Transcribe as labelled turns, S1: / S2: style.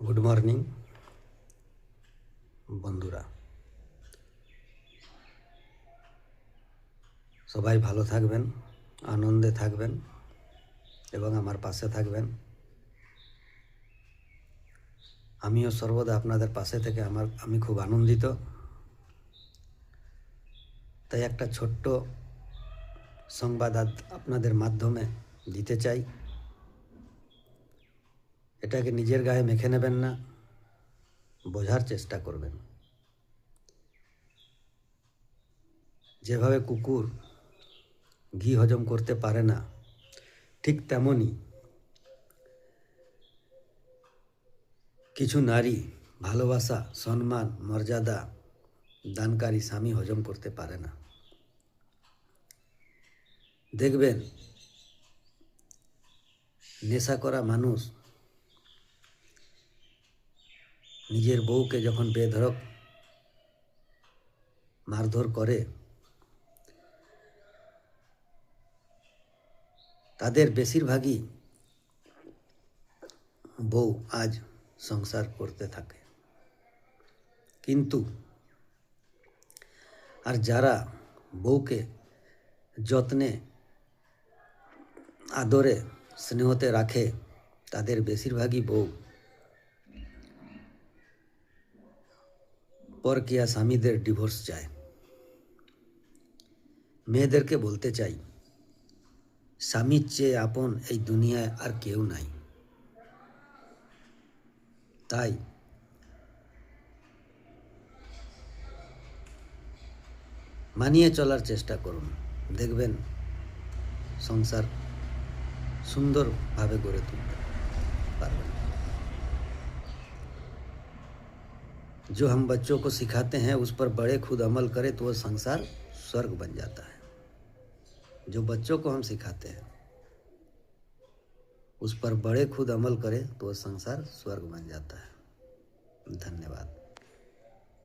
S1: Good morning বন্ধুরা, সবাই ভালো থাকবেন, আনন্দে থাকবেন এবং আমার পাশে থাকবেন। আমিও সর্বদা আপনাদের পাশে থেকে আমি খুব আনন্দিত। তাই একটা ছোট্ট সংবাদ আপনাদের মাধ্যমে দিতে চাই। এটাকে নিজের গায়ে মেখে নেবেন না, বোঝার চেষ্টা করবেন। যেভাবে কুকুর ঘি হজম করতে পারে না, ঠিক তেমনই কিছু নারী ভালোবাসা, সম্মান, মর্যাদা দানকারী স্বামী হজম করতে পারে না। দেখবেন নেশা করা মানুষ নিজের বউকে যখন বেধড়ক মারধর করে, তাদের বেশিরভাগই বউ আজ সংসার করতে থাকে। কিন্তু আর যারা বউকে যত্নে আদরে স্নেহতে রাখে, তাদের বেশিরভাগই বউ পরকীয়া স্বামীদের ডিভোর্স চায়। মেয়েদেরকে বলতে চাই, স্বামীর চেয়ে আপন এই দুনিয়ায় আর কেউ নাই। তাই মানিয়ে চলার চেষ্টা করুন, দেখবেন সংসার সুন্দরভাবে গড়ে তুলতে পারবেন। जो हम बच्चों को सिखाते हैं उस पर बड़े खुद अमल करें तो वह संसार स्वर्ग बन जाता है। जो बच्चों को हम सिखाते हैं उस पर बड़े खुद अमल करें तो वह संसार स्वर्ग बन जाता है। धन्यवाद।